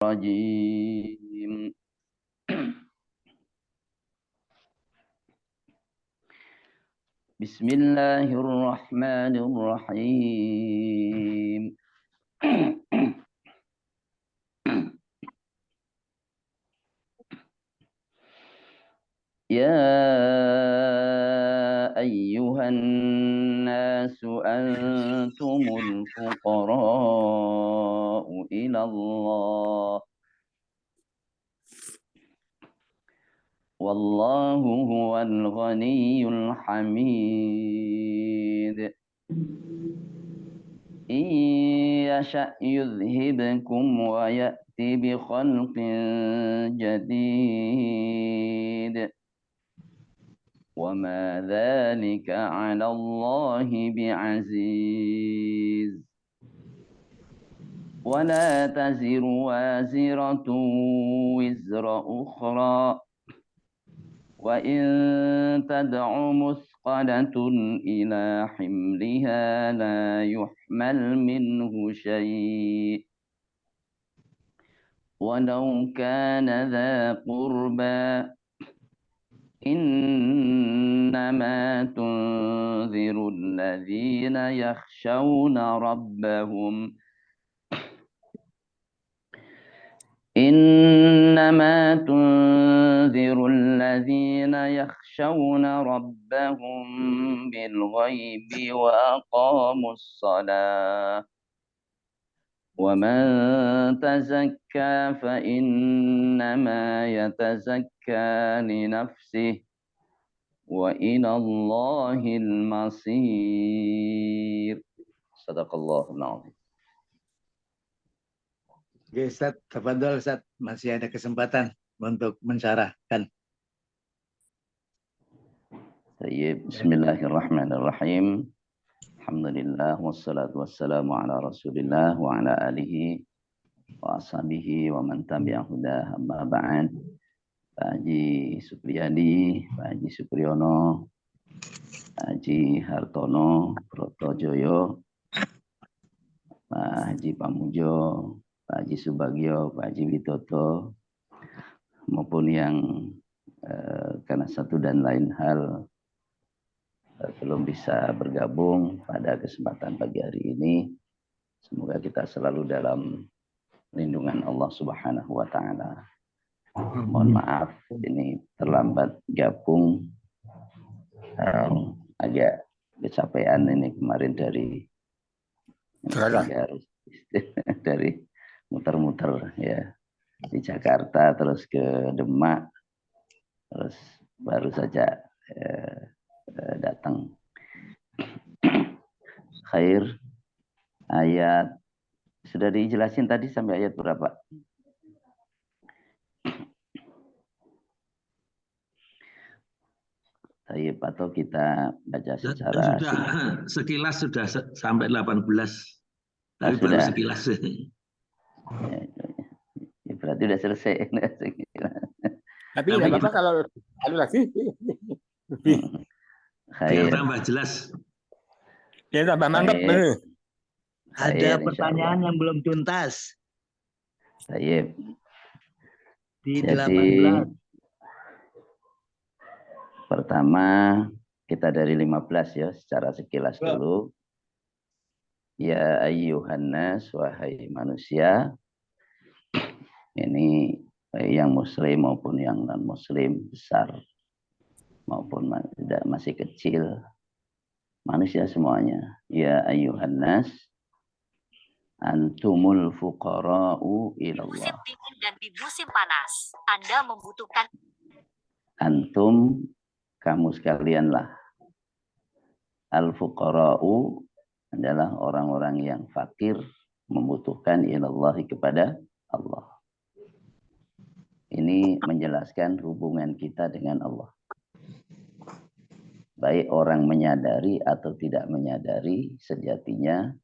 الرجيم بسم الله الرحمن الرحيم يا أيها الناس أنتم الفقراء إلى الله والله هو الغني الحميد إن يشأ يذهبكم ويأتي بخلق جديد وما ذلك على الله بعزيز ولا تزر وازرة وزر أخرى وإن تدع مثقلة إلى حملها لا يحمل منه شيء ولو كان ذا قربى إنما تنذر الذين يخشون ربهم إنما تنذر الذين يخشون ربهم بالغيب وأقاموا الصلاة ومن تزكى فإنما يتزكى لنفسه وإلى الله المصير صدق الله العظيم. Oke, Ustaz, tafadhol Ustaz, masih ada kesempatan untuk mensyarahkan. Baik, bismillahirrahmanirrahim. Alhamdulillah wassalatu wassalamu ala Rasulillah wa ala alihi wa ashabihi wa man tabi'ahu huda amma ba'd. Pak Haji Supriyadi, Pak Haji Supriyono, Pak Haji Hartono, Protojoyo, Pak Haji Pamujo, Pak Haji Subagio, Pak Haji Witoto, maupun yang karena satu dan lain hal belum bisa bergabung pada kesempatan pagi hari ini. Semoga kita selalu dalam lindungan Allah Subhanahu wa Ta'ala. Mohon maaf, ini terlambat gabung, agak kecapean ini kemarin dari dari muter-muter ya di Jakarta terus ke Demak, terus baru saja datang. Khair, ayat sudah dijelasin tadi sampai ayat berapa? Tayyib, atau kita baca secara sekilas sudah sampai 18. Tapi sudah. baru sekilas. Ya, berarti sudah selesai. Tapi tidak apa-apa kalau lagi. Biar tambah jelas. Ya tambah mantap. Ada pertanyaan yang belum tuntas. Tayyib. Di Jadi, 18. pertama kita dari 15 ya, secara sekilas dulu. Ya ayyuhan nas, wahai manusia. Ini yang muslim maupun yang non muslim, besar maupun masih kecil, manusia semuanya. Ya ayyuhan nas, antumul fuqara'u ilallah. Di musim dingin dan di musim panas, Anda membutuhkan. Antum, kamu sekalianlah. Al-fuqara'u adalah orang-orang yang fakir, membutuhkan ilallahi kepada Allah. Ini menjelaskan hubungan kita dengan Allah. Baik orang menyadari atau tidak menyadari, sejatinya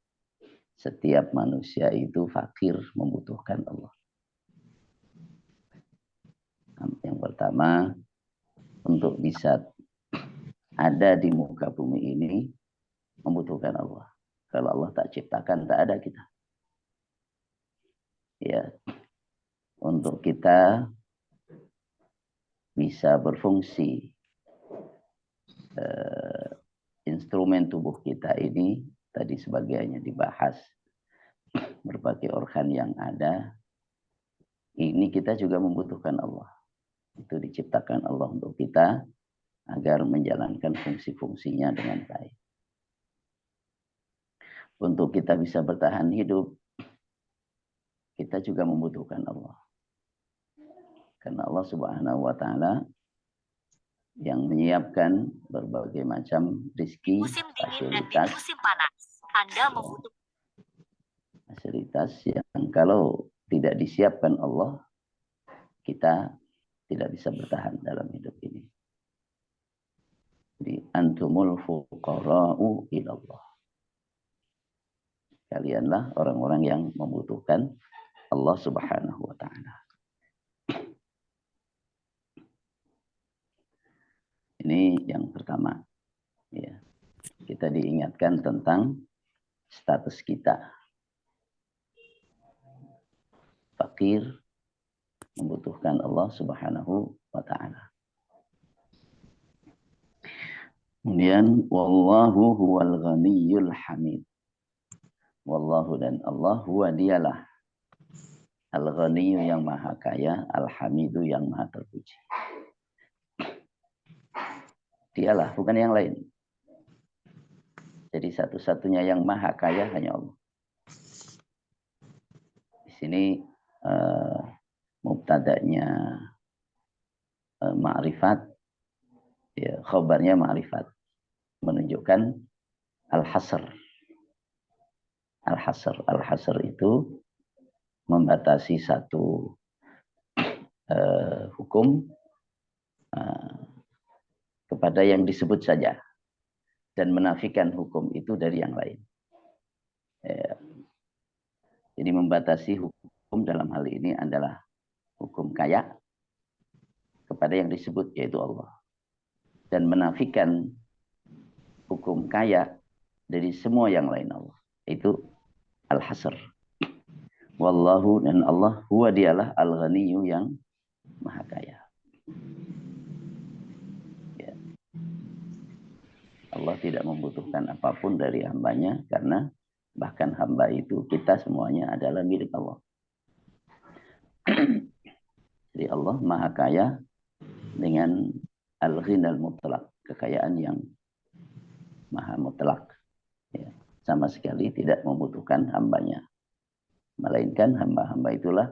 setiap manusia itu fakir, membutuhkan Allah. Yang pertama, untuk bisa ada di muka bumi ini, membutuhkan Allah. Kalau Allah tak ciptakan, tak ada kita. Ya, untuk kita bisa berfungsi, instrumen tubuh kita ini tadi sebagiannya dibahas, berbagai organ yang ada, ini kita juga membutuhkan Allah. Itu diciptakan Allah untuk kita agar menjalankan fungsi-fungsinya dengan baik. Untuk kita bisa bertahan hidup, kita juga membutuhkan Allah. Karena Allah Subhanahu wa Ta'ala yang menyiapkan berbagai macam rezeki, Musim dingin dan di fasilitas, musim panas, Anda membutuhkan fasilitas yang kalau tidak disiapkan Allah, kita tidak bisa bertahan dalam hidup ini. Jadi antumul fuqara'u ilallah. Kalianlah orang-orang yang membutuhkan Allah Subhanahu wa Ta'ala. Ini yang pertama. Ya. Kita diingatkan tentang status kita. Fakir, membutuhkan Allah Subhanahu wa Ta'ala. Kemudian, wallahu huwal ghaniyyul hamid. Wallahu dan Allah huwa dialah al-ghaniyyu yang maha kaya, al-hamidu yang maha terpuji. Dialah, bukan yang lain. Jadi satu-satunya yang maha kaya hanya Allah. Di sini mubtada'nya ma'rifat, ya, khabarnya ma'rifat, menunjukkan al-hasr. Al-hasr itu membatasi satu hukum kepada yang disebut saja dan menafikan hukum itu dari yang lain. Jadi membatasi hukum dalam hal ini adalah hukum kaya kepada yang disebut yaitu Allah, dan menafikan hukum kaya dari semua yang lain Allah. Itu al-hasr. Wallahu dan Allah huwa dialah al-ghaniyyu yang maha kaya. Ya. Allah tidak membutuhkan apapun dari hambanya, karena bahkan hamba itu, kita semuanya adalah milik Allah. Jadi Allah maha kaya dengan al-ghinal mutlak, kekayaan yang maha mutlak. Ya. Sama sekali tidak membutuhkan hambanya. Melainkan hamba-hamba itulah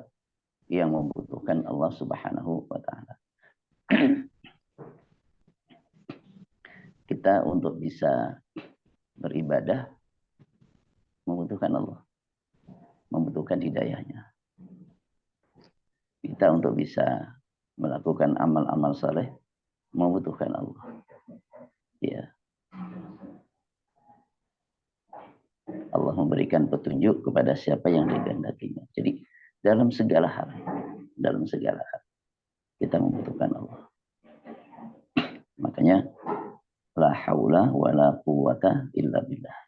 yang membutuhkan Allah Subhanahu wa Ta'ala. Kita untuk bisa beribadah membutuhkan Allah, membutuhkan hidayahnya. Kita untuk bisa melakukan amal-amal saleh membutuhkan Allah. Ya. Allah memberikan petunjuk kepada siapa yang dikehendakinya. Jadi dalam segala hal kita membutuhkan Allah. Makanya la haula wala quwwata illa billah.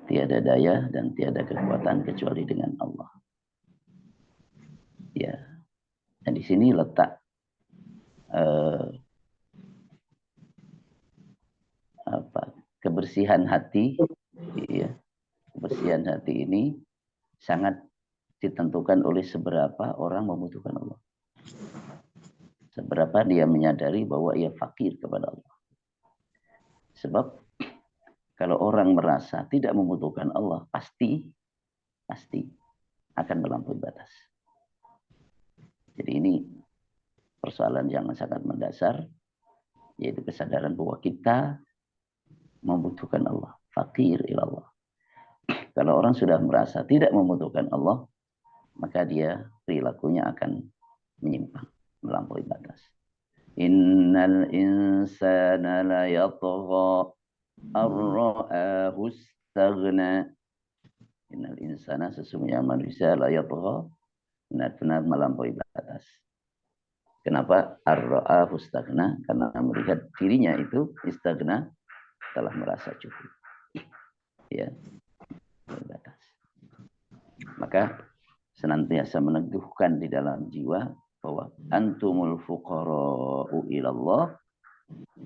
Tiada daya dan tiada kekuatan kecuali dengan Allah. Ya. Dan di sini letak kebersihan hati, ya. Kebersihan hati ini sangat ditentukan oleh seberapa orang membutuhkan Allah. Seberapa dia menyadari bahwa ia fakir kepada Allah. Sebab kalau orang merasa tidak membutuhkan Allah, pasti akan melampaui batas. Jadi ini persoalan yang sangat mendasar, yaitu kesadaran bahwa kita membutuhkan Allah, fakir ilallah. Kalau orang sudah merasa tidak membutuhkan Allah, maka dia perilakunya akan menyimpang, melampaui batas. Innal insana la yatgha ar-ra'ahu istaghna. Innal insana, sesungguhnya manusia, la yatgha, benar-benar melampaui batas. Kenapa? Ar-ra'ahu istaghna, karena melihat dirinya itu istaghna, telah merasa cukup. Ya. Batas. Maka senantiasa meneguhkan di dalam jiwa bahwa antumul fuqara'u ilallah,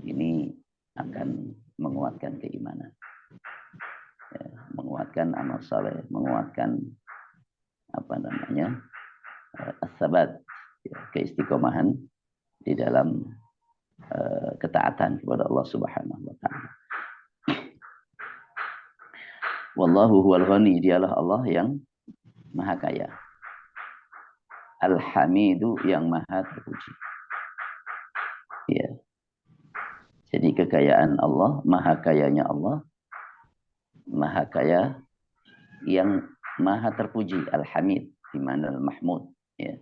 ini akan menguatkan keimanan, ya, menguatkan amal saleh, menguatkan as-sabat, ya, keistiqomahan di dalam ketaatan kepada Allah Subhanahu wa taala. Wallahu huwal ghani, dialah Allah yang maha kaya. Al-Hamidu, yang maha terpuji. Ya. Jadi kekayaan Allah, maha kayanya Allah, maha kaya yang maha terpuji. Al-Hamid, di mana Al-Mahmud, ya,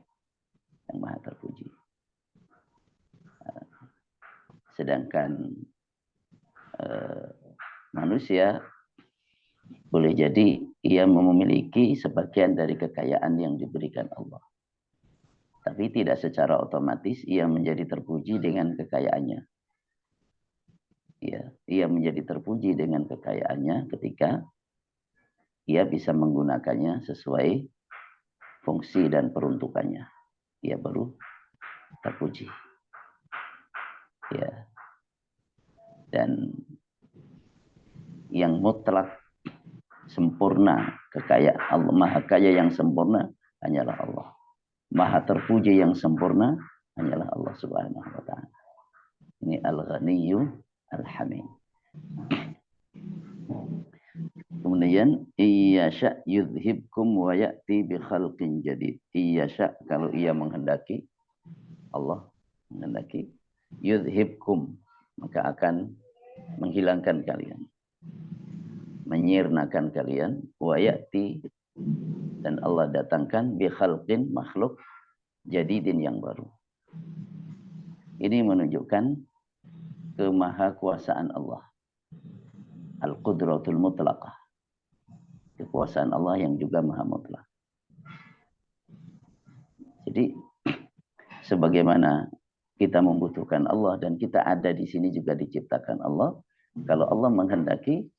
yang maha terpuji. Sedangkan manusia boleh jadi ia memiliki sebagian dari kekayaan yang diberikan Allah, tapi tidak secara otomatis ia menjadi terpuji dengan kekayaannya. Ya, ia menjadi terpuji dengan kekayaannya ketika ia bisa menggunakannya sesuai fungsi dan peruntukannya. Ia baru terpuji. Ya. Dan yang mutlak sempurna kekayaan Allah, maha kaya yang sempurna hanyalah Allah. Maha terpuji yang sempurna hanyalah Allah Subhanahu wa taala. Ini Al-Ghaniyyu Al-Hamid. Kemudian iyasha yudhibkum wa ya'ti bi khalqin jadid. Iyasha, kalau ia menghendaki, Allah menghendaki, yudhibkum, maka akan menghilangkan kalian, menyirnakan kalian, wa ya'ti, dan Allah datangkan bi khalqin, makhluk jadidin, yang baru. Ini menunjukkan kemahakuasaan Allah, al-qudratul mutlaqah, kekuasaan Allah yang juga maha mutlak. Jadi sebagaimana kita membutuhkan Allah dan kita ada di sini juga diciptakan Allah, kalau Allah menghendaki,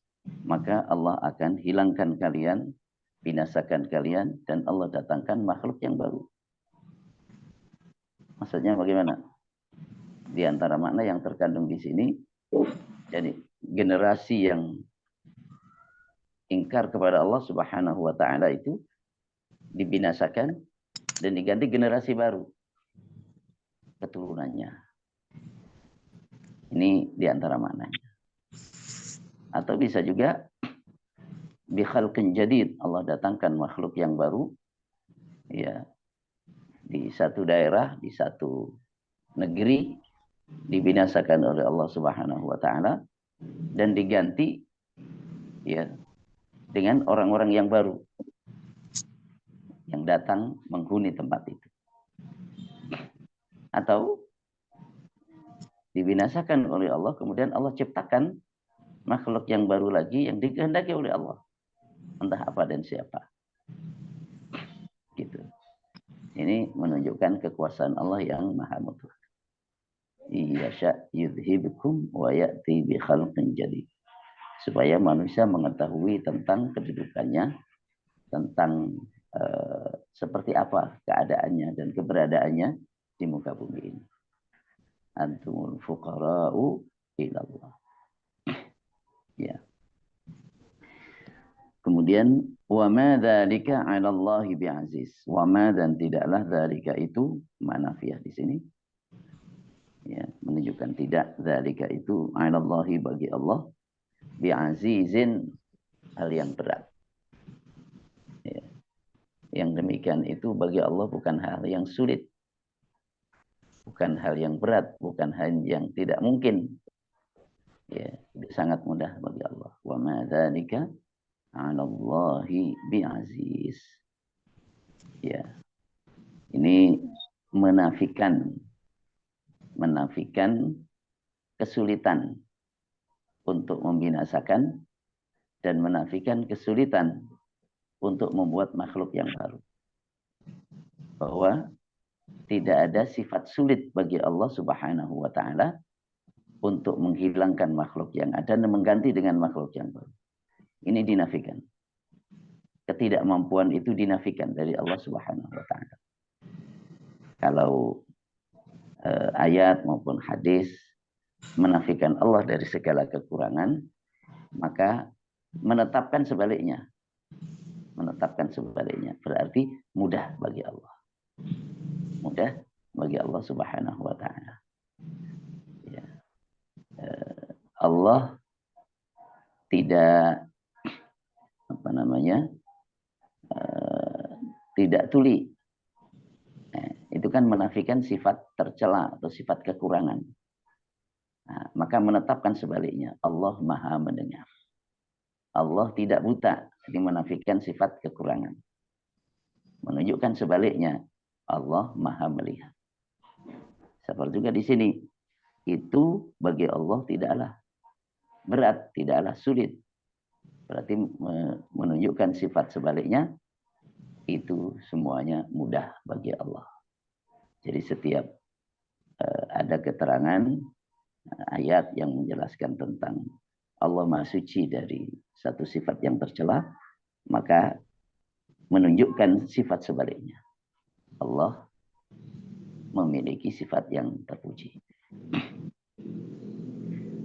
maka Allah akan hilangkan kalian, binasakan kalian, dan Allah datangkan makhluk yang baru. Maksudnya bagaimana? Di antara makna yang terkandung di sini, jadi generasi yang ingkar kepada Allah Subhanahu wa taala itu dibinasakan dan diganti generasi baru, keturunannya. Ini di antara maknanya. Atau bisa juga bi khalqin jadid, Allah datangkan makhluk yang baru, ya, di satu daerah, di satu negeri, dibinasakan oleh Allah Subhanahu wa taala dan diganti, ya, dengan orang-orang yang baru yang datang menghuni tempat itu. Atau dibinasakan oleh Allah, kemudian Allah ciptakan makhluk yang baru lagi yang dikehendaki oleh Allah, entah apa dan siapa. Gitu. Ini menunjukkan kekuasaan Allah yang maha mutlak. Iyasha yudhibukum wa ya'ti bi khalqin jadid. Supaya manusia mengetahui tentang kedudukannya, tentang seperti apa keadaannya dan keberadaannya di muka bumi ini. Antumul fuqara'u ilallah. Ya. Kemudian wa ma dzalika 'ala Allahi bi'aziz. Wa ma, dan tidaklah dzalika itu, manafiyah di sini. Ya, menunjukkan tidak, dzalika itu 'ala Allahi, bagi Allah, bi'azizin, hal yang berat. Ya. Yang demikian itu bagi Allah bukan hal yang sulit, bukan hal yang berat, bukan hal yang tidak mungkin. Ya, sangat mudah bagi Allah. Wa ma dzalika 'ala Allahi bi'aziz. Ya. Ini menafikan kesulitan untuk membinasakan dan menafikan kesulitan untuk membuat makhluk yang baru. Bahwa tidak ada sifat sulit bagi Allah Subhanahu wa taala untuk menghilangkan makhluk yang ada dan mengganti dengan makhluk yang baru. Ini dinafikan. ketidakmampuan itu dinafikan dari Allah Subhanahu wa taala. Kalau ayat maupun hadis menafikan Allah dari segala kekurangan, maka menetapkan sebaliknya. Menetapkan sebaliknya berarti mudah bagi Allah. Mudah bagi Allah Subhanahu wa taala. Ya. Allah tidak tidak tuli. Itu kan menafikan sifat tercela atau sifat kekurangan. Nah, maka menetapkan sebaliknya, Allah Maha mendengar. Allah tidak buta, jadi menafikan sifat kekurangan. Menunjukkan sebaliknya, Allah Maha melihat. Seperti juga di sini, itu bagi Allah tidaklah berat, tidaklah sulit. Berarti menunjukkan sifat sebaliknya, itu semuanya mudah bagi Allah. Jadi setiap ada keterangan ayat yang menjelaskan tentang Allah Maha Suci dari satu sifat yang tercela, maka menunjukkan sifat sebaliknya. Allah memiliki sifat yang terpuji.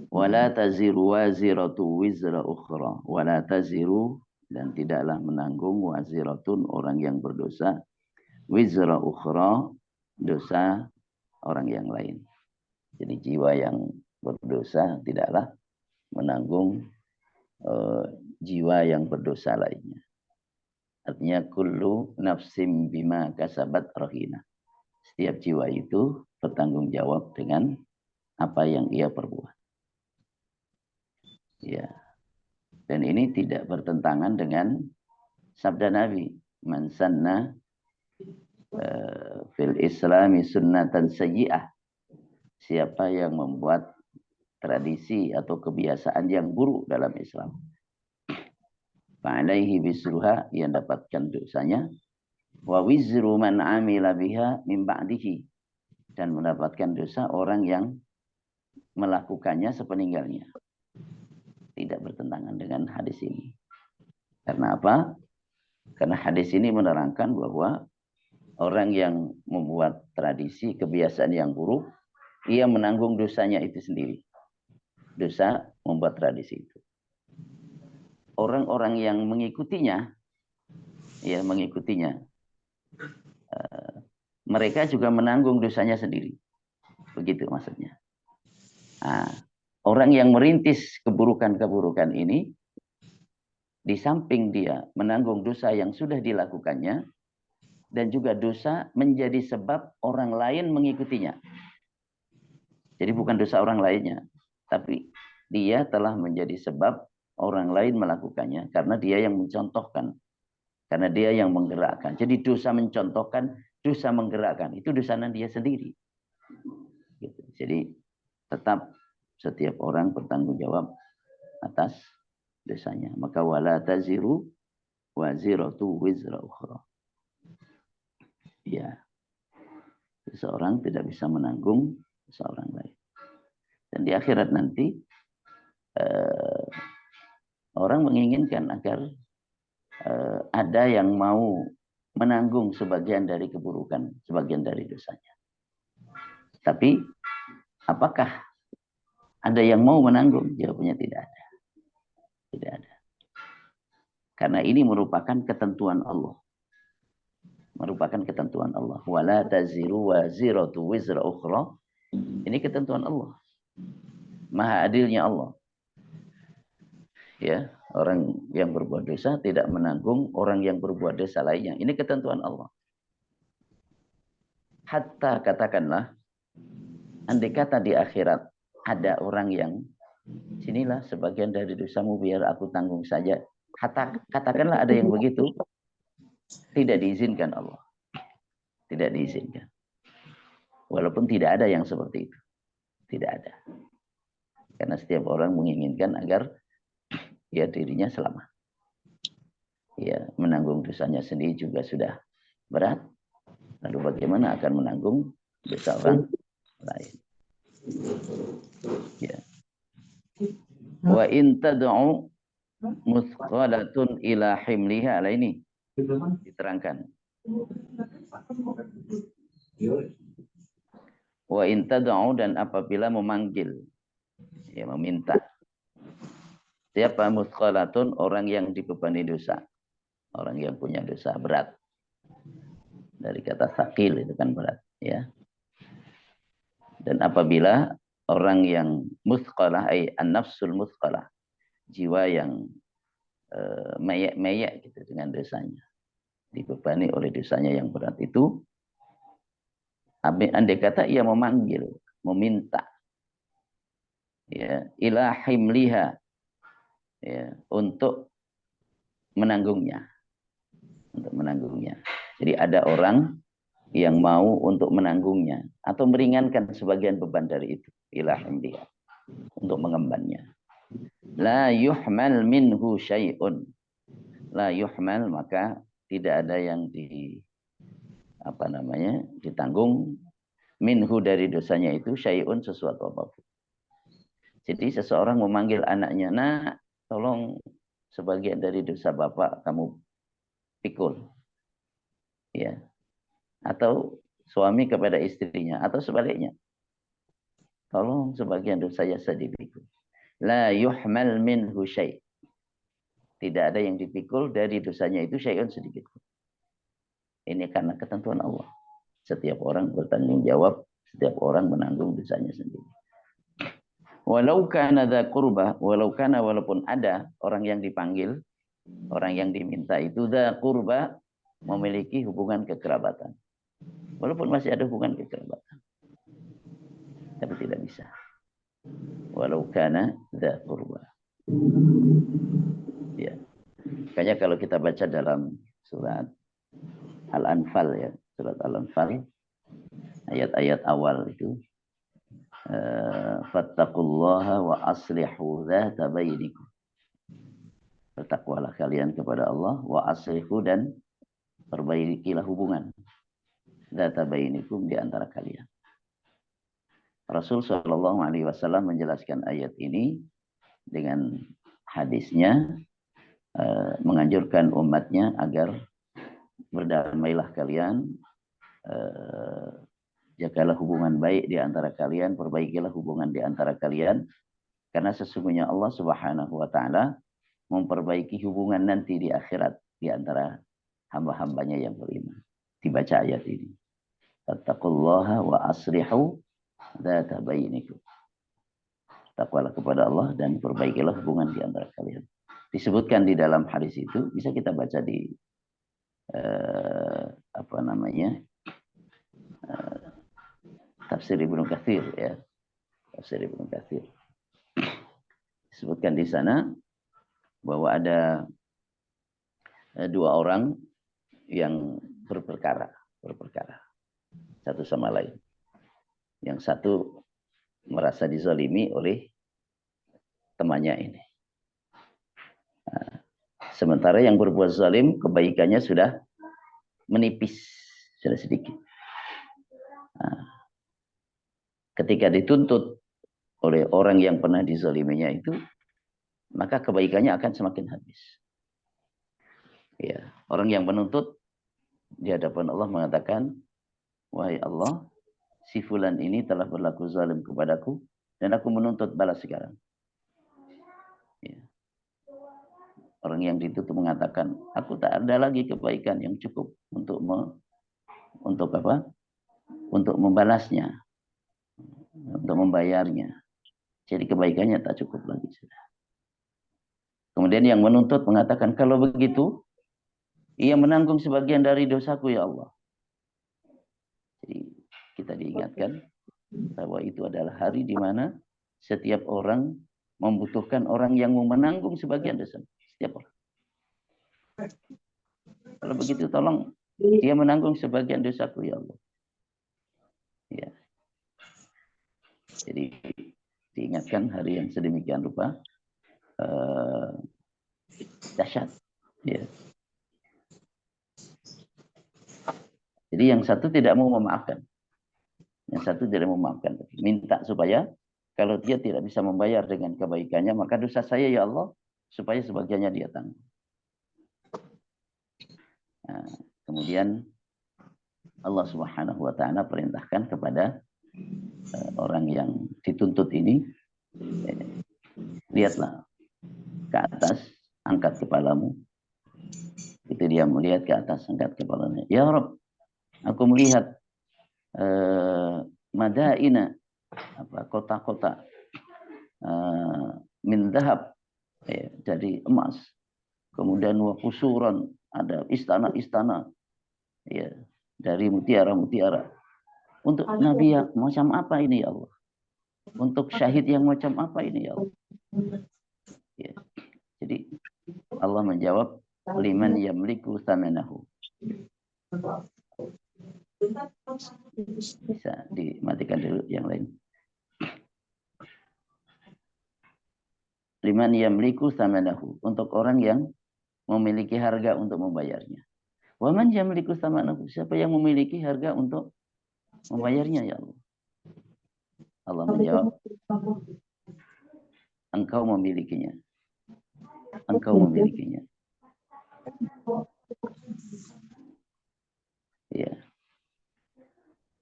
Wala taziru waziratu wizra ukhra. Wala taziru, dan tidaklah menanggung waziratun, orang yang berdosa, wizra ukhra, dosa orang yang lain. Jadi jiwa yang berdosa tidaklah menanggung jiwa yang berdosa lainnya. Artinya kullu nafsim bima kasabat rahina. Setiap jiwa itu bertanggung jawab dengan apa yang ia perbuat. Ya. Dan ini tidak bertentangan dengan sabda Nabi, man sanna fil islami sunnatan sayyi'ah. Siapa yang membuat tradisi atau kebiasaan yang buruk dalam Islam, fa'alaihi bisruha, yang dapatkan dosanya, wa wizru man amila biha min ba'dihi, dan mendapatkan dosa orang yang melakukannya sepeninggalnya. Tidak bertentangan dengan hadis ini. Karena apa? Karena hadis ini menerangkan bahwa orang yang membuat tradisi, kebiasaan yang buruk, ia menanggung dosanya itu sendiri. Dosa membuat tradisi itu. Orang-orang yang mengikutinya, mereka juga menanggung dosanya sendiri. Begitu maksudnya. Nah, orang yang merintis keburukan-keburukan ini, di samping dia menanggung dosa yang sudah dilakukannya, dan juga dosa menjadi sebab orang lain mengikutinya. Jadi bukan dosa orang lainnya, tapi dia telah menjadi sebab orang lain melakukannya, karena dia yang mencontohkan, karena dia yang menggerakkan. Jadi dosa mencontohkan, dosa menggerakkan, itu dosanya dia sendiri. Gitu. Jadi tetap setiap orang bertanggung jawab atas dosanya. Maka wala taziru waziratu wizra ukhra. Ya, seseorang tidak bisa menanggung seorang lain. Dan di akhirat nanti orang menginginkan agar ada yang mau menanggung sebagian dari keburukan, sebagian dari dosanya. Tapi apakah ada yang mau menanggung? Jawabannya tidak ada. Tidak ada. Karena ini merupakan ketentuan Allah. Merupakan ketentuan Allah. Wala taziru waziratu wizra ukhra. Ini ketentuan Allah. Maha adilnya Allah. Ya, orang yang berbuat dosa tidak menanggung orang yang berbuat dosa lainnya. Ini ketentuan Allah. Hatta katakanlah, andai kata di akhirat ada orang yang, sinilah sebagian dari dosamu biar aku tanggung saja. Katakanlah ada yang begitu, tidak diizinkan Allah. Tidak diizinkan. Walaupun tidak ada yang seperti itu. Tidak ada. Karena setiap orang menginginkan agar ya dirinya selamat. Ya, menanggung dosanya sendiri juga sudah berat. Lalu bagaimana akan menanggung dosa orang lain? Ya. Wa in tad'u Musqalatun ila himliha. Lah ini diterangkan. Wa in tad'u, dan apabila memanggil, ya meminta. Siapa musqalatun? Orang yang dibebani dosa. Orang yang punya dosa berat. Dari kata sakil itu kan berat, ya. Dan apabila orang yang musqalah, ay an-nafsul musqalah, jiwa yang meyek-meyek gitu dengan dosanya, dibebani oleh dosanya yang berat itu, andai kata ia memanggil, meminta, ya, ila himliha, ya, untuk menanggungnya, Jadi ada orang yang mau untuk menanggungnya atau meringankan sebagian beban dari itu, ila himliha, untuk mengembannya. La yuhmal minhu syai'un. La yuhmal, maka tidak ada yang ditanggung, minhu, dari dosanya itu, syai'un, sesuatu apapun. Jadi seseorang memanggil anaknya, nak, tolong sebagian dari dosa bapak kamu pikul, ya. Atau suami kepada istrinya, atau sebaliknya, tolong sebagian dosa saya dipikul. La yuhmal minhu syai'. Tidak ada yang dipikul dari dosanya itu syai'un, sedikit. Ini karena ketentuan Allah. Setiap orang bertanggung jawab, setiap orang menanggung dosanya sendiri. Walau kana dza qurba, walaupun ada orang yang dipanggil, orang yang diminta itu dza qurba, memiliki hubungan kekerabatan. Walaupun masih ada hubungan kekerabatan, tapi tidak bisa. Walau kana dza qurba. Ya. Makanya kalau kita baca dalam surat Al-Anfal, ya, surat Al-Anfal, ayat-ayat awal itu, fattaqullaha wa aslihu dzata bainikum. Bertakwalah kalian kepada Allah, wa aslihu, dan perbaikilah hubungan dzata bainikum, di antara kalian. Rasul sallallahu alaihi wasallam menjelaskan ayat ini dengan hadisnya, menganjurkan umatnya agar berdamailah kalian, jagalah hubungan baik di antara kalian, perbaikilah hubungan di antara kalian, karena sesungguhnya Allah Subhanahu wa taala memperbaiki hubungan nanti di akhirat di antara hamba-hambanya yang beriman. Dibaca ayat ini. Fattaqullaha wa aslihu dzata bainikum. Takwalah kepada Allah dan perbaikilah hubungan di antara kalian. Disebutkan di dalam hadis itu, bisa kita baca di tafsir Ibnu Katsir, ya. Tafsir Ibnu Katsir. Disebutkan di sana bahwa ada dua orang yang berperkara satu sama lain. Yang satu merasa dizalimi oleh temannya ini. Sementara yang berbuat zalim, kebaikannya sudah menipis, sudah sedikit. Ketika dituntut oleh orang yang pernah dizaliminya itu, maka kebaikannya akan semakin habis. Ya, orang yang menuntut di hadapan Allah mengatakan, wahai Allah, si fulan ini telah berlaku zalim kepadaku dan aku menuntut balas sekarang. Ya. Orang yang dituntut mengatakan, aku tak ada lagi kebaikan yang cukup untuk membalasnya, untuk membayarnya. Jadi kebaikannya tak cukup lagi sudah. Kemudian yang menuntut mengatakan, kalau begitu, ia menanggung sebagian dari dosaku, ya Allah. Jadi kita diingatkan bahwa itu adalah hari di mana setiap orang membutuhkan orang yang mau menanggung sebagian dosa. Setiap orang. Kalau begitu, tolong dia menanggung sebagian dosaku, ya Allah. Ya. Jadi diingatkan hari yang sedemikian rupa dahsyat. Ya. Jadi yang satu tidak mau memaafkan. Yang satu tidak mau memaafkan. Minta supaya kalau dia tidak bisa membayar dengan kebaikannya, maka dosa saya, ya Allah, supaya sebagiannya dia tanggung. Nah, kemudian Allah Subhanahu wa taala perintahkan kepada orang yang dituntut ini, lihatlah ke atas, angkat kepalamu. Itu dia melihat ke atas, angkat kepalanya. Ya Rabb, aku melihat madaina, kota-kota min dhahab, dari emas. Kemudian wa qusuran, ada istana-istana ya dari mutiara-mutiara. Untuk nabi yang macam apa ini ya Allah? Untuk syahid yang macam apa ini ya Allah? Ya. Jadi Allah menjawab, liman yamliku thamanahu. Bisa dimatikan dulu yang lain. Liman yamliku thamanahu, untuk orang yang memiliki harga untuk membayarnya. Wa man yamliku thamanahu, siapa yang memiliki harga untuk membayarnya ya Allah? Allah menjawab, engkau memilikinya. Engkau memilikinya. Ya.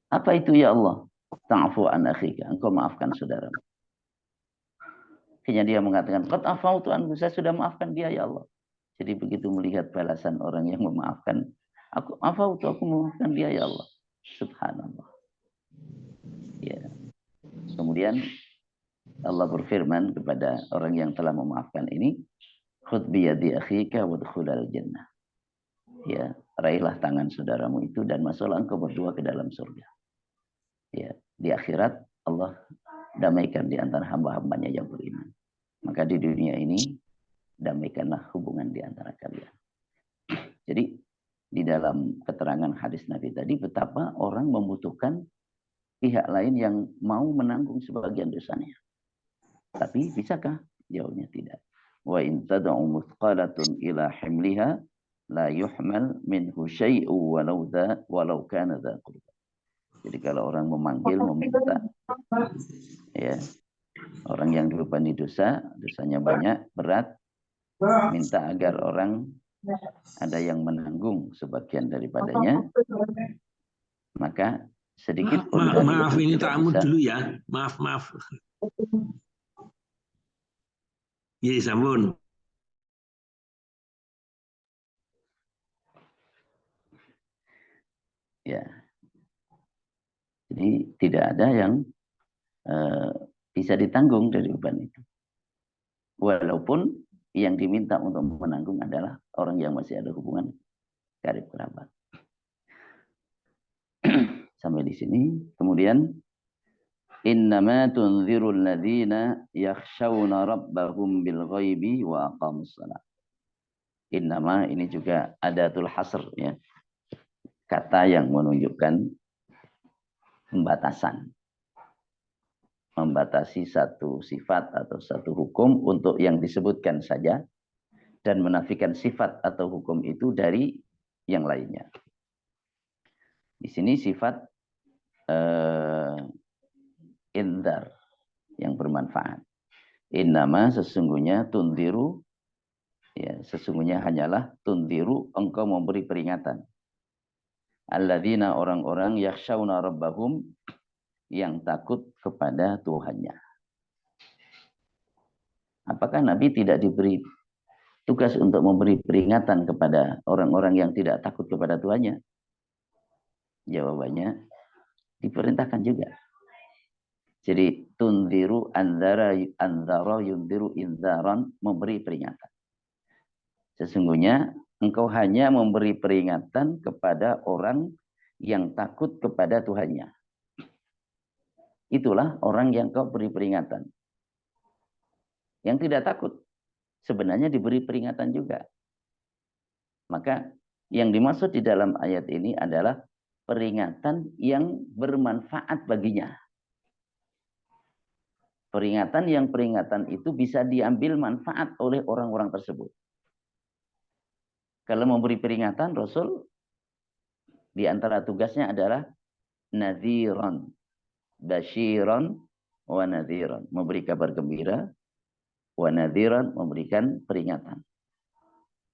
Apa itu ya Allah? Ta'fu an akhika, engkau maafkan saudaramu. Akhirnya dia mengatakan, qad afautu anhu, saya sudah maafkan dia ya Allah. Jadi begitu melihat balasan orang yang memaafkan, aku memaafkan dia ya Allah. Subhanallah. Ya. Kemudian Allah berfirman kepada orang yang telah memaafkan ini, khudh biyadi akhika wadkhulal jannah. Ya, raihlah tangan saudaramu itu dan masuklah engkau berdua ke dalam surga. Ya, di akhirat Allah damaikan di antara hamba-hambanya yang beriman. Maka di dunia ini damaikanlah hubungan di antara kalian. Jadi di dalam keterangan hadis Nabi tadi, betapa orang membutuhkan pihak lain yang mau menanggung sebagian dosanya. Tapi bisakah? Jawabnya tidak. Wa in tad'u muthqalatun ila himliha la yuhmal minhu syai'u walau kana dha qurba. Jadi kalau orang memanggil, meminta, ya, orang yang dibebani dosa, dosanya banyak, berat, minta agar orang ada yang menanggung sebagian daripadanya, maka sedikit pun dari maaf itu ini tidak tamu bisa. dulu ya, maaf. Iya, sampun. Ya, jadi tidak ada yang bisa ditanggung dari beban itu. Walaupun yang diminta untuk menanggung adalah orang yang masih ada hubungan karib kerabat. Sampai di sini. Kemudian, innama tunzirul ladzina yakhshawna rabbahum bil ghaibi wa aqamus shalah. Innama ini juga adatul hasr, ya. Kata yang menunjukkan pembatasan. Membatasi satu sifat atau satu hukum untuk yang disebutkan saja dan menafikan sifat atau hukum itu dari yang lainnya. Di sini sifat indar yang bermanfaat. Innama sesungguhnya tundiru, ya, sesungguhnya hanyalah tundiru, engkau memberi peringatan. Alladzina orang-orang yakhshawna rabbahum, yang takut kepada Tuhannya. Apakah Nabi tidak diberi tugas untuk memberi peringatan kepada orang-orang yang tidak takut kepada Tuhannya? Jawabannya, diperintahkan juga. Jadi tundiru andara yundiru indaran, memberi peringatan. Sesungguhnya engkau hanya memberi peringatan kepada orang yang takut kepada Tuhannya. Itulah orang yang kau beri peringatan. Yang tidak takut sebenarnya diberi peringatan juga. Maka yang dimaksud di dalam ayat ini adalah peringatan yang bermanfaat baginya. Peringatan itu bisa diambil manfaat oleh orang-orang tersebut. Kalau memberi peringatan, Rasul di antara tugasnya adalah nadhiran, basyiran wa nadhiran, memberi kabar gembira wa nadhiran, memberikan peringatan.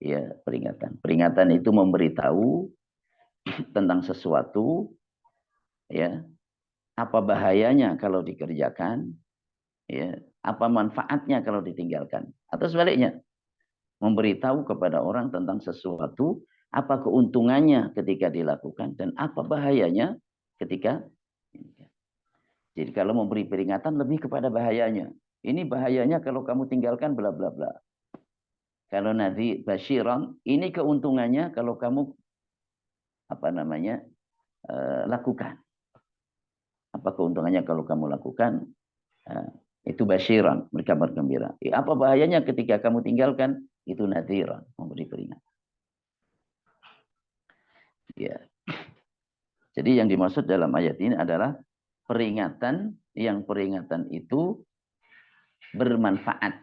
Ya, peringatan. Peringatan itu memberitahu tentang sesuatu, ya, apa bahayanya kalau dikerjakan, ya, apa manfaatnya kalau ditinggalkan, atau sebaliknya, memberitahu kepada orang tentang sesuatu, apa keuntungannya ketika dilakukan dan apa bahayanya ketika. Jadi kalau memberi peringatan lebih kepada bahayanya. Ini bahayanya kalau kamu tinggalkan bla bla bla. Kalau nadhi basyiran, ini keuntungannya kalau kamu lakukan. Apa keuntungannya kalau kamu lakukan? Itu basyiran, mereka bergembira. Apa bahayanya ketika kamu tinggalkan? Itu nadhiran, memberi peringatan. Ya. Jadi yang dimaksud dalam ayat ini adalah peringatan, yang peringatan itu bermanfaat.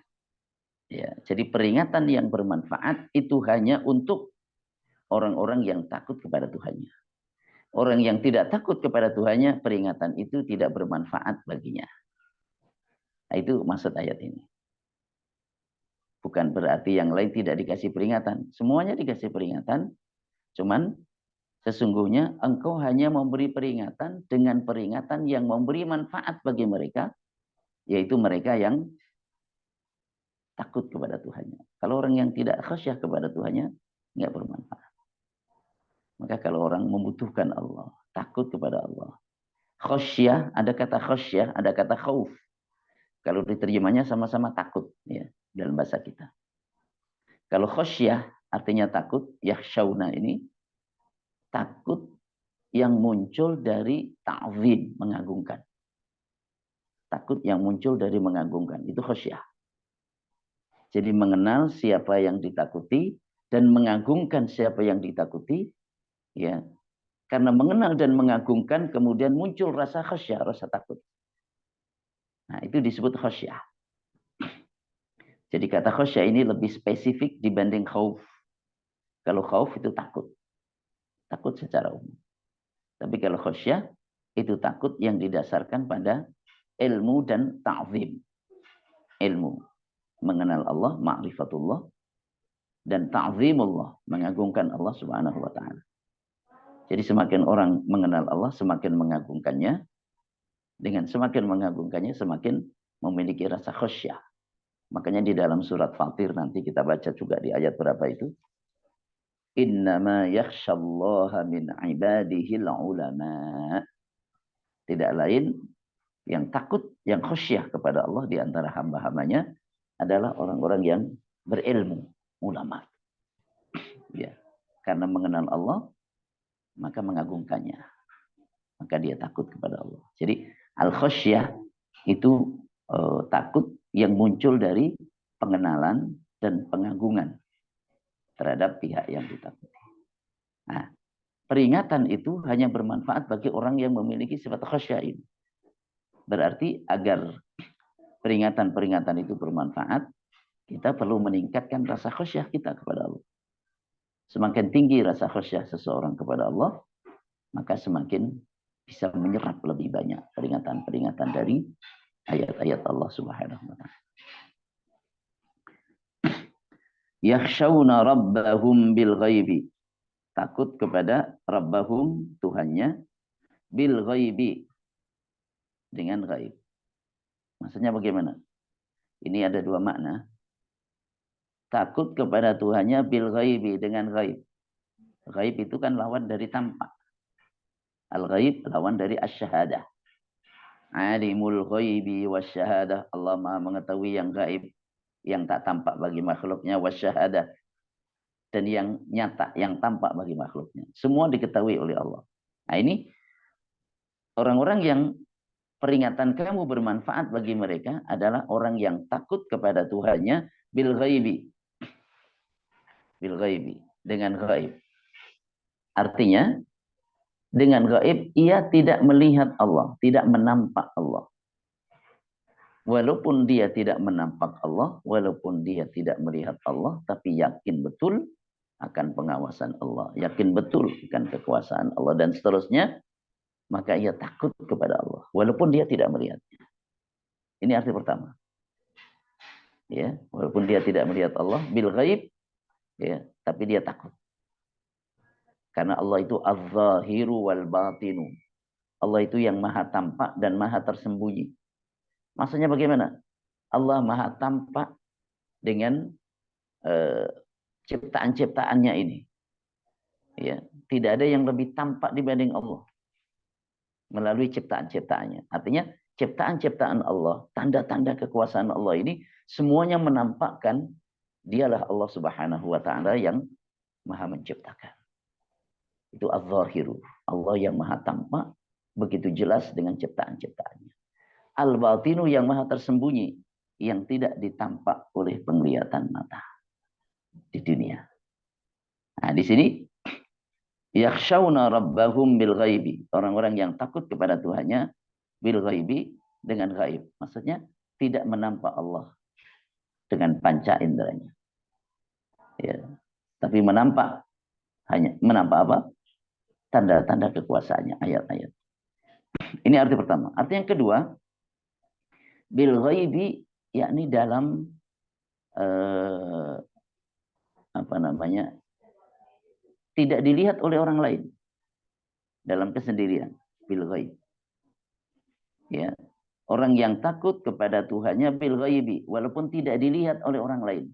Ya, jadi peringatan yang bermanfaat itu hanya untuk orang-orang yang takut kepada Tuhannya. Orang yang tidak takut kepada Tuhannya, peringatan itu tidak bermanfaat baginya. Nah, itu maksud ayat ini. Bukan berarti yang lain tidak dikasih peringatan. Semuanya dikasih peringatan. Cuman sesungguhnya engkau hanya memberi peringatan dengan peringatan yang memberi manfaat bagi mereka. Yaitu mereka yang takut kepada Tuhannya. Kalau orang yang tidak khasyah kepada Tuhannya, nggak bermanfaat. Maka kalau orang membutuhkan Allah, takut kepada Allah. Khasyah, ada kata khasyah, ada kata khauf. Kalau diterjemahnya sama-sama takut, ya, dalam bahasa kita. Kalau khasyah artinya takut, yakhshawna ini takut yang muncul dari ta'zim, mengagungkan. Takut yang muncul dari mengagungkan, itu khasyah. Jadi mengenal siapa yang ditakuti dan mengagungkan siapa yang ditakuti, ya. Karena mengenal dan mengagungkan kemudian muncul rasa khasyah, rasa takut. Nah, itu disebut khasyah. Jadi kata khasyah ini lebih spesifik dibanding khauf. Kalau khauf itu takut. Takut secara umum. Tapi kalau khasyah itu takut yang didasarkan pada ilmu dan ta'zim. Ilmu. Mengenal Allah, ma'rifatullah, dan ta'zimullah, mengagungkan Allah subhanahu wa ta'ala. Jadi semakin orang mengenal Allah, semakin mengagungkannya. Dengan semakin mengagungkannya, semakin memiliki rasa khasyah. Makanya di dalam surat Fatir, nanti kita baca juga di ayat berapa itu. Innama yakhshallaha min ibadihil ulama. Tidak lain, yang takut, yang khasyah kepada Allah di antara hamba-hambanya adalah orang-orang yang berilmu, ulama. Ya, karena mengenal Allah, maka mengagungkannya. Maka dia takut kepada Allah. Jadi al-khasyah itu takut yang muncul dari pengenalan dan pengagungan terhadap pihak yang ditakuti. Nah, peringatan itu hanya bermanfaat bagi orang yang memiliki sifat khasyah ini. Berarti agar peringatan-peringatan itu bermanfaat, kita perlu meningkatkan rasa khasyah kita kepada Allah. Semakin tinggi rasa khasyah seseorang kepada Allah, maka semakin bisa menyerap lebih banyak peringatan-peringatan dari ayat-ayat Allah Subhanahu wa ta'ala. Yakhshawna rabbahum bil ghaibi. Takut kepada rabbahum, Tuhannya, bil ghaibi, dengan ghaib. Maksudnya bagaimana? Ini ada dua makna. Takut kepada Tuhannya bil ghaibi, dengan ghaib. Ghaib itu kan lawan dari tampak. Al-ghaib lawan dari asy-syahadah. Alimul ghaibi wasyahadah. Allah Maha mengetahui yang gaib, yang tak tampak bagi makhluknya, wasyahadah, dan yang nyata, yang tampak bagi makhluknya. Semua diketahui oleh Allah. Nah, ini orang-orang yang peringatan kamu bermanfaat bagi mereka adalah orang yang takut kepada Tuhannya bil ghaibi. Bil ghaibi, dengan ghaib. Artinya dengan gaib ia tidak melihat Allah, tidak menampak Allah. Walaupun dia tidak menampak Allah, walaupun dia tidak melihat Allah, tapi yakin betul akan pengawasan Allah, yakin betul akan kekuasaan Allah dan seterusnya, maka ia takut kepada Allah, walaupun dia tidak melihatnya. Ini arti pertama. ya, walaupun dia tidak melihat Allah bil ghaib, ya, tapi dia takut. Karena Allah itu az-zahiru wal batinu. Allah itu yang maha tampak dan maha tersembunyi. Maksudnya bagaimana? Allah maha tampak dengan ciptaan-ciptaannya ini. Ya, tidak ada yang lebih tampak dibanding Allah melalui ciptaan-ciptaannya. Artinya ciptaan-ciptaan Allah, tanda-tanda kekuasaan Allah ini semuanya menampakkan dialah Allah Subhanahu wa taala yang maha menciptakan. Itu az-zahiru, Allah yang maha tampak begitu jelas dengan ciptaan-ciptaannya. Al-batinu yang maha tersembunyi, yang tidak ditampak oleh penglihatan mata di dunia. Nah, di sini yakhshawna rabbahum bil ghaibi. Orang-orang yang takut kepada Tuhannya bil ghaibi, dengan gaib. Maksudnya tidak menampak Allah dengan panca inderanya. Ya. Tapi menampak apa? Tanda-tanda kekuasaannya, ayat-ayat. Ini arti pertama. Arti yang kedua, bil ghaibi, yakni dalam tidak dilihat oleh orang lain, dalam kesendirian, bil ghaib. Ya, orang yang takut kepada Tuhannya bil ghaibi, walaupun tidak dilihat oleh orang lain,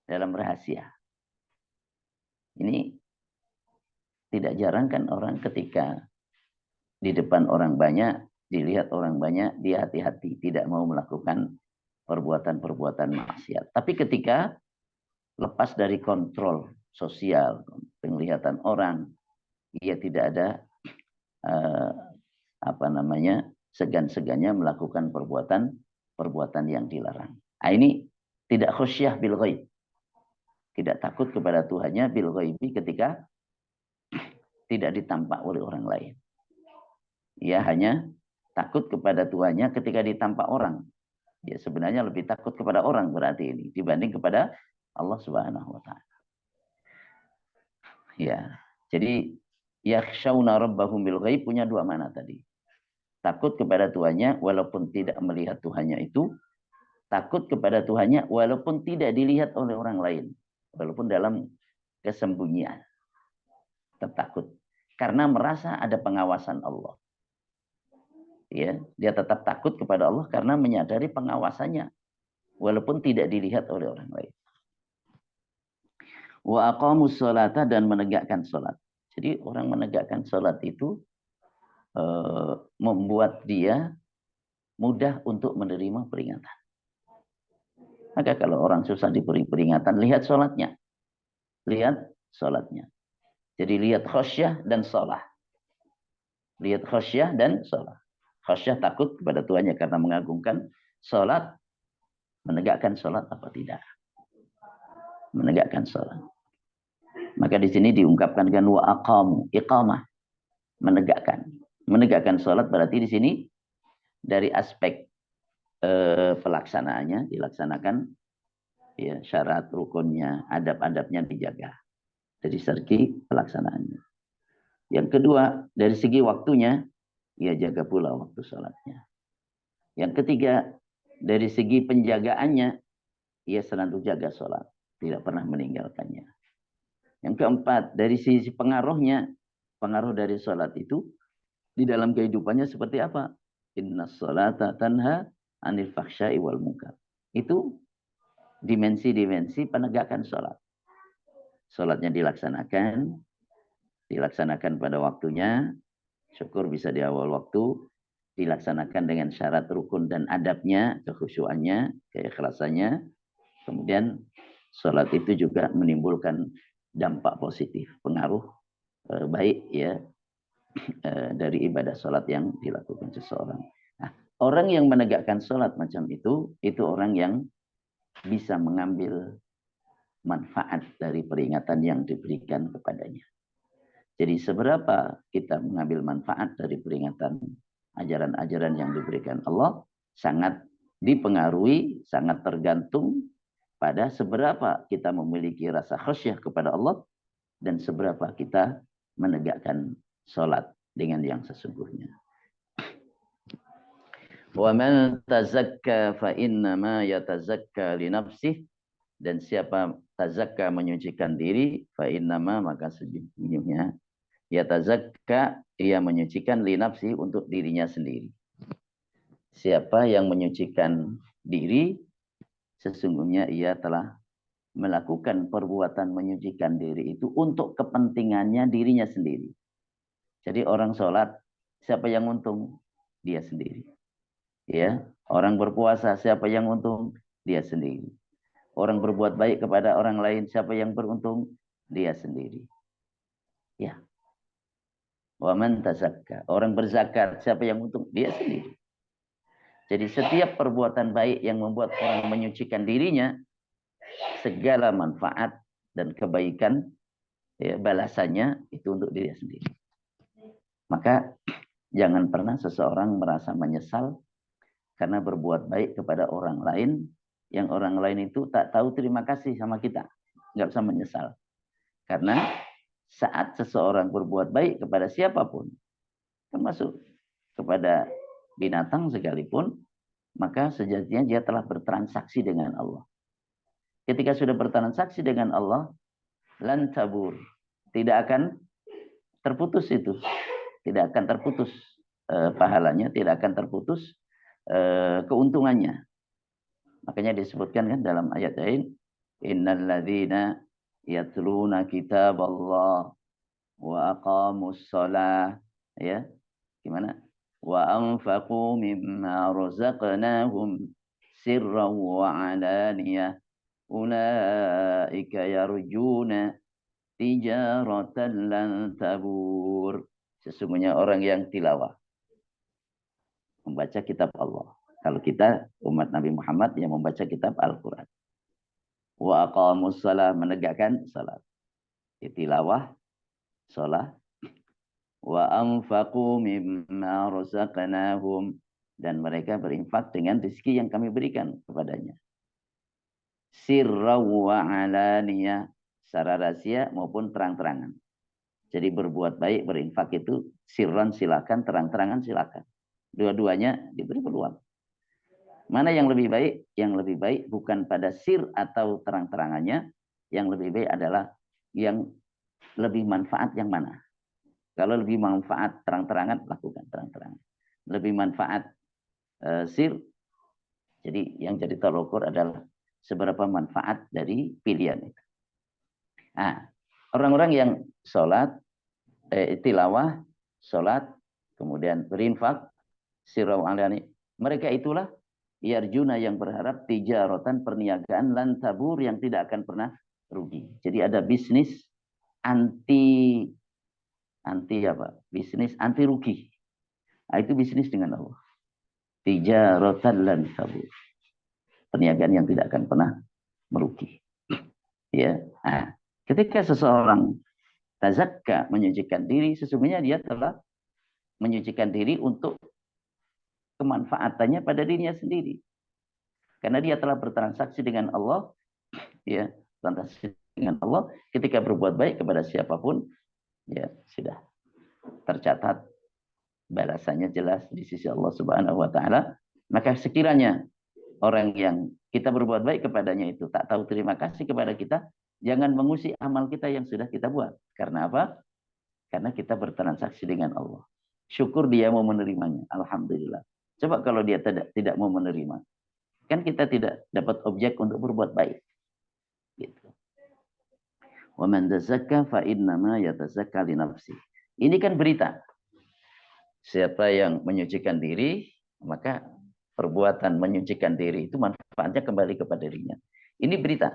dalam rahasia. Ini tidak jarang kan orang ketika di depan orang banyak, dilihat orang banyak, dia hati-hati, tidak mau melakukan perbuatan-perbuatan maksiat. Tapi ketika lepas dari kontrol sosial, penglihatan orang, ia tidak ada segan-segannya melakukan perbuatan yang dilarang. Nah, ini tidak khusyah bil ghaib, tidak takut kepada Tuhannya bil ghaibi ketika tidak ditampak oleh orang lain. Ia hanya takut kepada Tuhannya ketika ditampak orang. Ya, sebenarnya lebih takut kepada orang berarti ini dibanding kepada Allah Subhanahu wa taala. Ya, jadi yakhshawna rabbahum bil ghaib punya dua makna tadi. Takut kepada Tuhannya walaupun tidak melihat Tuhannya itu, takut kepada Tuhannya walaupun tidak dilihat oleh orang lain, walaupun dalam kesembunyian. Tetap takut karena merasa ada pengawasan Allah. Ya, dia tetap takut kepada Allah karena menyadari pengawasannya walaupun tidak dilihat oleh orang lain. Wa aqamus sholata, dan menegakkan sholat. Jadi orang menegakkan sholat itu membuat dia mudah untuk menerima peringatan. Maka kalau orang susah diberi peringatan, lihat sholatnya. Lihat sholatnya. Jadi lihat khasyah dan sholat. Lihat khasyah dan sholat. Khasyah takut kepada Tuhannya karena mengagungkan, sholat menegakkan sholat apa tidak. Menegakkan sholat. Maka di sini diungkapkan dengan wa aqamu, iqamah, menegakkan. Menegakkan sholat berarti di sini dari aspek pelaksanaannya dilaksanakan, ya, syarat rukunnya, adab-adabnya dijaga. Dari segi pelaksanaannya. Yang kedua, dari segi waktunya, ia jaga pula waktu sholatnya. Yang ketiga, dari segi penjagaannya, ia selalu jaga sholat, tidak pernah meninggalkannya. Yang keempat, dari sisi pengaruhnya, pengaruh dari sholat itu di dalam kehidupannya seperti apa? Inna sholata tanha anil fakhsya'i wal munkar. Itu dimensi-dimensi penegakan sholat. Sholatnya dilaksanakan pada waktunya, syukur bisa di awal waktu, dilaksanakan dengan syarat rukun dan adabnya, kekhusyuannya, keikhlasannya. Kemudian sholat itu juga menimbulkan dampak positif, pengaruh baik, ya, dari ibadah sholat yang dilakukan seseorang. Nah, orang yang menegakkan sholat macam itu orang yang bisa mengambil manfaat dari peringatan yang diberikan kepadanya. Jadi seberapa kita mengambil manfaat dari peringatan ajaran-ajaran yang diberikan Allah sangat dipengaruhi, sangat tergantung pada seberapa kita memiliki rasa khasyah kepada Allah dan seberapa kita menegakkan sholat dengan yang sesungguhnya. Wa man tazakka fa innama yatazakka li nafsih, dan siapa tazakka menyucikan diri fa innama maka sejujurnya yatazakka ia menyucikan li nafsih untuk dirinya sendiri. Siapa yang menyucikan diri sesungguhnya ia telah melakukan perbuatan menyucikan diri itu untuk kepentingannya dirinya sendiri. Jadi orang sholat siapa yang untung? Dia sendiri. Ya, orang berpuasa siapa yang untung? Dia sendiri. Orang berbuat baik kepada orang lain siapa yang beruntung? Dia sendiri. Ya. Wa man tazakka, orang berzakat siapa yang untung? Dia sendiri. Jadi setiap perbuatan baik yang membuat orang menyucikan dirinya, segala manfaat dan kebaikan ya, balasannya itu untuk diri sendiri. Maka jangan pernah seseorang merasa menyesal karena berbuat baik kepada orang lain, yang orang lain itu tak tahu terima kasih sama kita. Nggak usah menyesal. Karena saat seseorang berbuat baik kepada siapapun, termasuk kepada binatang sekalipun, maka sejatinya dia telah bertransaksi dengan Allah. Ketika sudah bertransaksi dengan Allah, lan tabur, tidak akan terputus itu, tidak akan terputus pahalanya, tidak akan terputus keuntungannya. Makanya disebutkan kan dalam ayat lain, innal ladzina yatluna kitaballah wa aqamus shalah, ya. Gimana? Wa anfaqu mimma razaqnahum sirran wa alaniyah ulaika yarjuna tijaratan lan tabur. Sesungguhnya orang yang tilawah membaca kitab Allah. Kalau kita umat Nabi Muhammad yang membaca kitab Al-Quran. Wa aqamus shalah, menegakkan salat. Tilawah, salat. Wa anfaqu mimma razaqnahum, dan mereka berinfak dengan rezeki yang kami berikan kepadanya. Sirra wa alaniyah, secara rahasia maupun terang-terangan. Jadi berbuat baik, berinfak itu sirran silakan, terang-terangan silakan. Dua-duanya diberi peluang. Mana yang lebih baik? Yang lebih baik bukan pada sir atau terang-terangannya. Yang lebih baik adalah yang lebih manfaat yang mana? Kalau lebih manfaat terang-terangan, lakukan terang-terangan. Lebih manfaat sir, jadi yang jadi tolak ukur adalah seberapa manfaat dari pilihan itu. Nah, orang-orang yang sholat, tilawah, sholat, kemudian berinfak, sirra wa alani, mereka itulah yarjuna yang berharap tijaratan, perniagaan, lan tabur yang tidak akan pernah rugi. Jadi ada bisnis anti apa? Bisnis anti rugi. Nah, itu bisnis dengan Allah. Tijaratan lan tabur. Perniagaan yang tidak akan pernah merugi. Ya. Nah, ketika seseorang tazakka, menyucikan diri, sesungguhnya dia telah menyucikan diri untuk kemanfaatannya pada dirinya sendiri. Karena dia telah bertransaksi dengan Allah, ya, transaksi dengan Allah, ketika berbuat baik kepada siapapun, ya sudah tercatat balasannya jelas di sisi Allah Subhanahu wa taala. Maka sekiranya orang yang kita berbuat baik kepadanya itu tak tahu terima kasih kepada kita, jangan mengusik amal kita yang sudah kita buat. Karena apa? Karena kita bertransaksi dengan Allah. Syukur dia mau menerimanya. Alhamdulillah. Coba kalau dia tidak mau menerima, kan kita tidak dapat objek untuk berbuat baik. Gitu. Wa man tazakka fa innama yatazakka li nafsi. Ini kan berita. Siapa yang menyucikan diri, maka perbuatan menyucikan diri itu manfaatnya kembali kepada dirinya. Ini berita,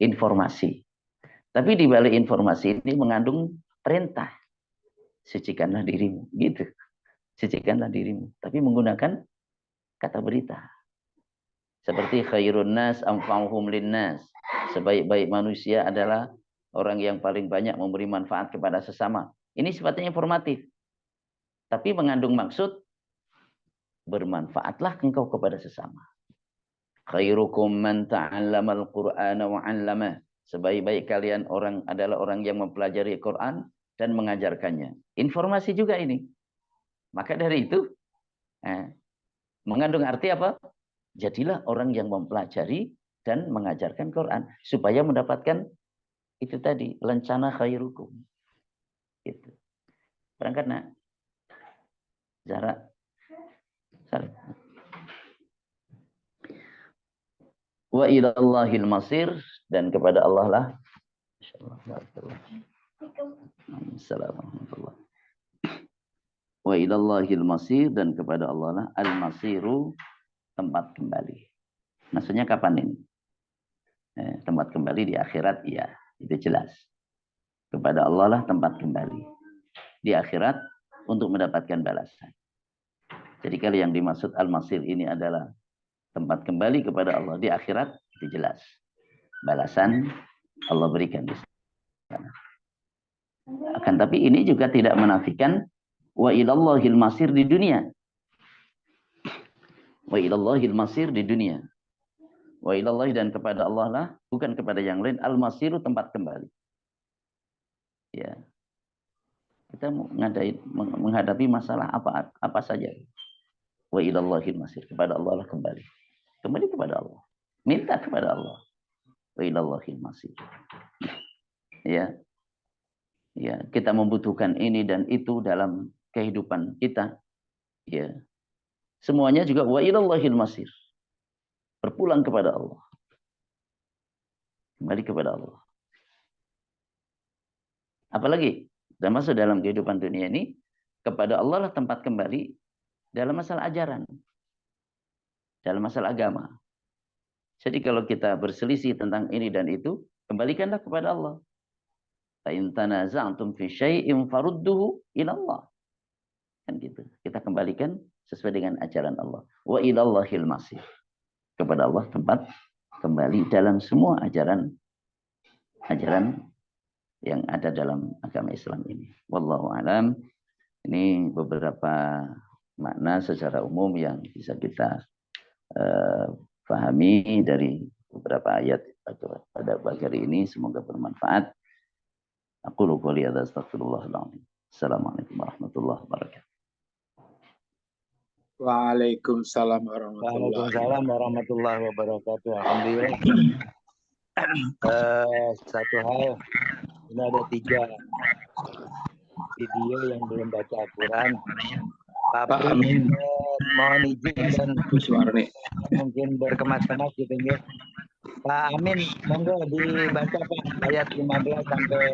informasi. Tapi di balik informasi ini mengandung perintah. Sucikanlah dirimu, gitu. Sucikanlah dirimu, tapi menggunakan kata berita. Seperti khairun nas anfa'uhum linnas. Sebaik-baik manusia adalah orang yang paling banyak memberi manfaat kepada sesama. Ini sifatnya informatif. Tapi mengandung maksud bermanfaatlah engkau kepada sesama. Khairukum man ta'allama al-Qur'ana wa 'allamah. Sebaik-baik kalian adalah orang yang mempelajari Quran dan mengajarkannya. Informasi juga ini. Maka dari itu, Mengandung arti apa? Jadilah orang yang mempelajari dan mengajarkan Quran supaya mendapatkan itu tadi, lencana khairukum. Gitu. Berangkat nak. Jarak. Wa ilallahil masir, dan kepada Allah lah. Assalamualaikum. Wa ilallahil masir, dan kepada Allah lah al-masiru, tempat kembali. Maksudnya kapan ini? Tempat kembali di akhirat, iya, itu jelas. Kepada Allah lah tempat kembali. Di akhirat untuk mendapatkan balasan. Jadi kalau yang dimaksud al-masir ini adalah tempat kembali kepada Allah di akhirat, itu jelas. Balasan Allah berikan di sana. Akan tapi ini juga tidak menafikan wa ilallahil masir di dunia. Wa ilallahil masir di dunia. Wa ilallahi, dan kepada Allah lah, bukan kepada yang lain, al-masiru, tempat kembali. Ya. Kita menghadapi masalah apa saja. Wa ilallahil masir, kepada Allah lah kembali. Kembali kepada Allah. Minta kepada Allah. Wa ilallahil masir. Ya. Ya, kita membutuhkan ini dan itu dalam kehidupan kita. Ya. Semuanya juga wa ilallahil masir. Berpulang kepada Allah. Kembali kepada Allah. Apalagi termasuk dalam kehidupan dunia ini, kepada Allah lah tempat kembali dalam masalah ajaran, dalam masalah agama. Jadi kalau kita berselisih tentang ini dan itu, kembalikanlah kepada Allah. Fa in tanaza'tum fi syai'in farudduhu ila Allah. Kan gitu. Kita kembalikan sesuai dengan ajaran Allah. Wa ilallahil masir. Kepada Allah tempat kembali dalam semua ajaran yang ada dalam agama Islam ini. Wallahu a'lam. Ini beberapa makna secara umum yang bisa kita pahami dari beberapa ayat pada pagi hari ini. Semoga bermanfaat. Aku qouli hadza astaghfirullahaladzim. Assalamualaikum warahmatullahi wabarakatuh. Waalaikumsalam warahmatullahi wabarakatuh. Alhamdulillah. Satu hal, ini ada 3 video yang belum baca Al-Quran. Pak Amin, mohon izin dan mungkin berkemas-kemas gitu ya. Pak Amin, monggo dibaca Pak ayat 15 sampai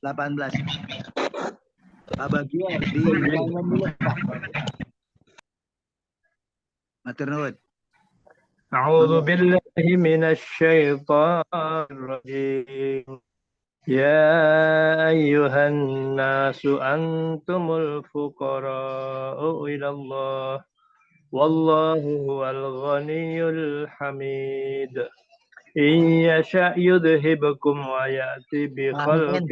18. Pak Bagio dibacakan dulu Pak. Matur nuwun. أعوذ بالله من الشيطان الرجيم يا أيها الناس أنتم الفقراء إلى الله والله هو الغني الحميد إن يشاء يذهبكم ويأتي بخلق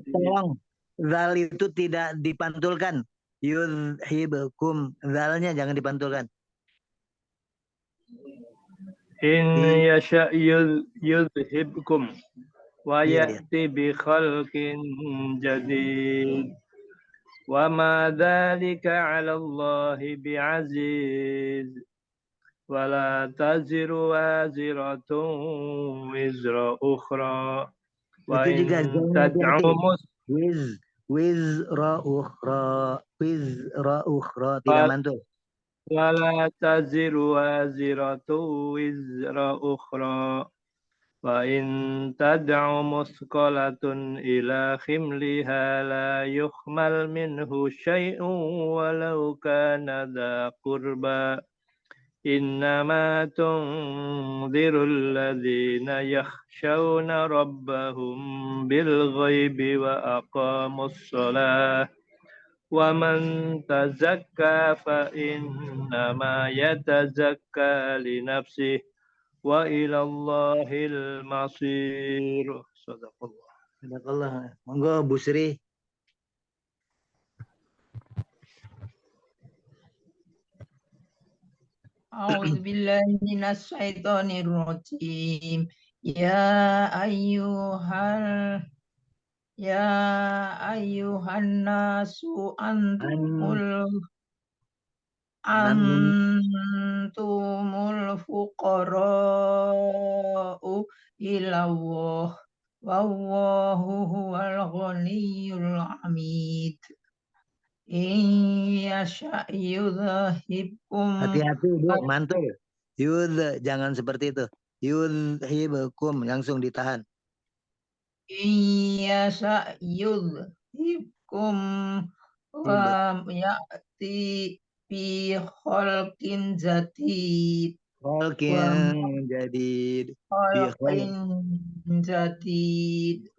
Tolong, zal itu tidak dipantulkan. Yudhibukum, zalnya jangan dipantulkan. إن يشاء يذهبكم ويأتي بخلق جديد وما ذلك على الله بعزيز ولا تزر وازرة وزر أخرى وإن تدعوا wizra ukhra tidak mantul. ولا تزر وازرة وزر أخرى وإن تدع مثقلة إلى حملها لا يحمل منه شيء ولو كان ذا قربى إنما تنذر الذين يخشون ربهم بالغيب وأقاموا الصلاة ومن تزكى فإنما يتزكى لنفسه وإلى الله المصير. Sadaqallah. Sadaqallah. Monggo Bu Sri. أعوذ بالله من الشيطان الرجيم يا أيها Ya ayuhan nasu antumul fuqara'u ilallah wallahu huwal ghaniyyul hamid. Yasha yudhibkum Hati-hati Bu, mantul. Jangan seperti itu. Yudhibukum langsung ditahan. yasha yudhibkum wa ya'ti bi khalqin jadid wa Kholkin jadi khalqin jadid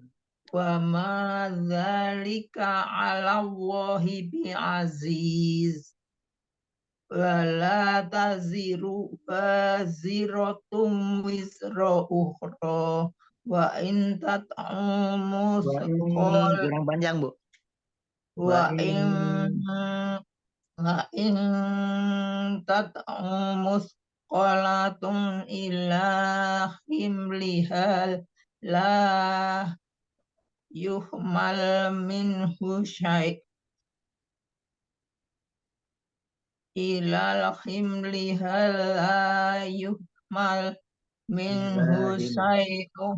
wa ma dzalika 'ala Allahi bi aziz. Wala taziru wazirotum wisra ukhra wa in tat'amu kurang panjang Bu. wa in tat'amu qalatun ila himlihal la yuhmal minhu syai' ilal himlihal la yuhmal minhu syai'un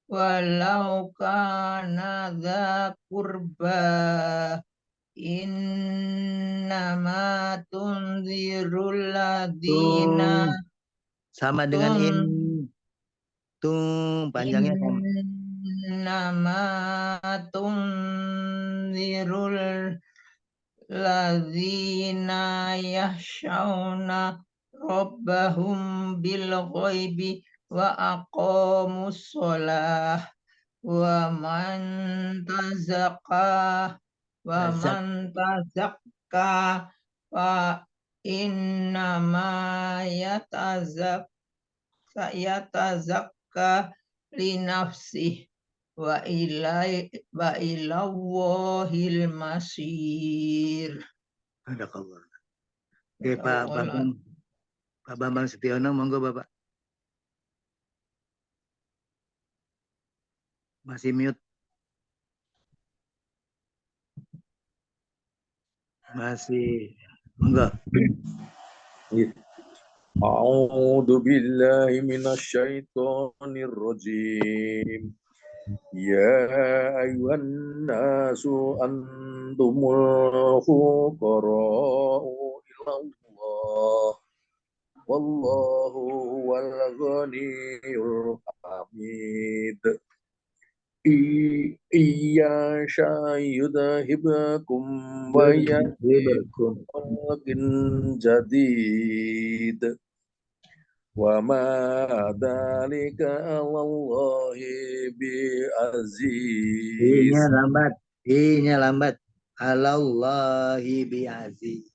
walau kana dza qurba innama tunzirul ladina sama dengan panjangnya sama. innama tunzirul ladzina yakhshawna rabbahum bil ghaibi wa aqamus shalah wa man tazakka fa innama yatazakka li nafsihi wa ilallahil masir. Oke Pak Bambang Setiono, monggo Bapak. Masih mute. Masih. Monggo. A'udzu billahi minasyaitonir rajim. Ya ayuhan nasu antumul fuqara'u ilallah wallahu huwal ghaniyyul hamid. Iya syayudhibkum wa ya'tikum jadid wa ma dzalika 'alallahi bi aziz. I-nya lambat. 'Alallahi bi aziz.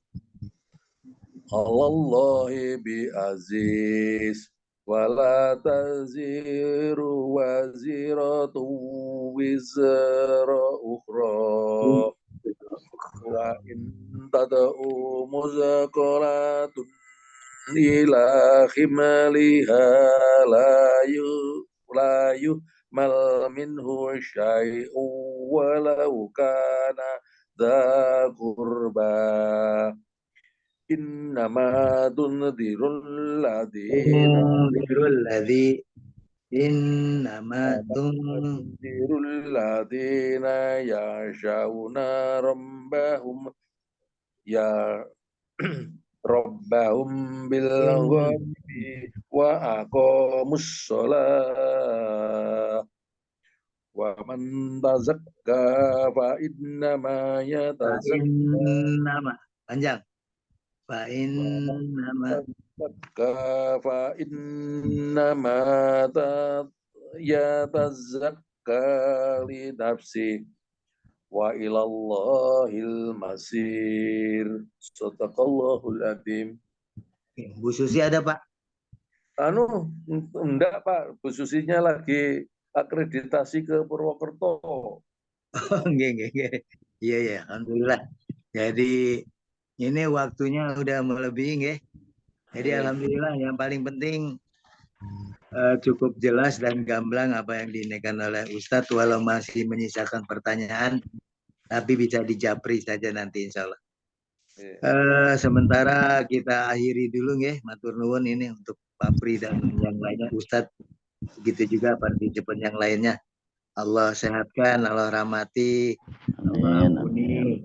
'Alallahi bi aziz. Wala taziru waziratu wizra ukhra wa in tad'u muzaqalatun ila khimaliha la yuhmal minhu syai'un walau kana dza qurba. Innama tunzirul ladina yashawna rabbahum bil ghaibi wa aqamus shalah wa man tazakka fa innama yatazakka panjang. Fa innama yatazakka li nafsi wa ilallahil masir. Shadaqallahul adzim. Bu Susi ada Pak? Enggak Pak, Bu Susinya lagi akreditasi ke Purwokerto. Nggih. Iya, alhamdulillah. Jadi ini waktunya udah melebihi nggih. Jadi alhamdulillah yang paling penting cukup jelas dan gamblang apa yang diinginkan oleh Ustadz, walau masih menyisakan pertanyaan, tapi bisa dijapri saja nanti insya Allah. Sementara kita akhiri dulu nggih, matur nuwun ini untuk Pak Pri dan yang lainnya, Ustadz, begitu juga partisipant yang lainnya. Allah sehatkan, Allah rahmati, Allah Amin. ampuni.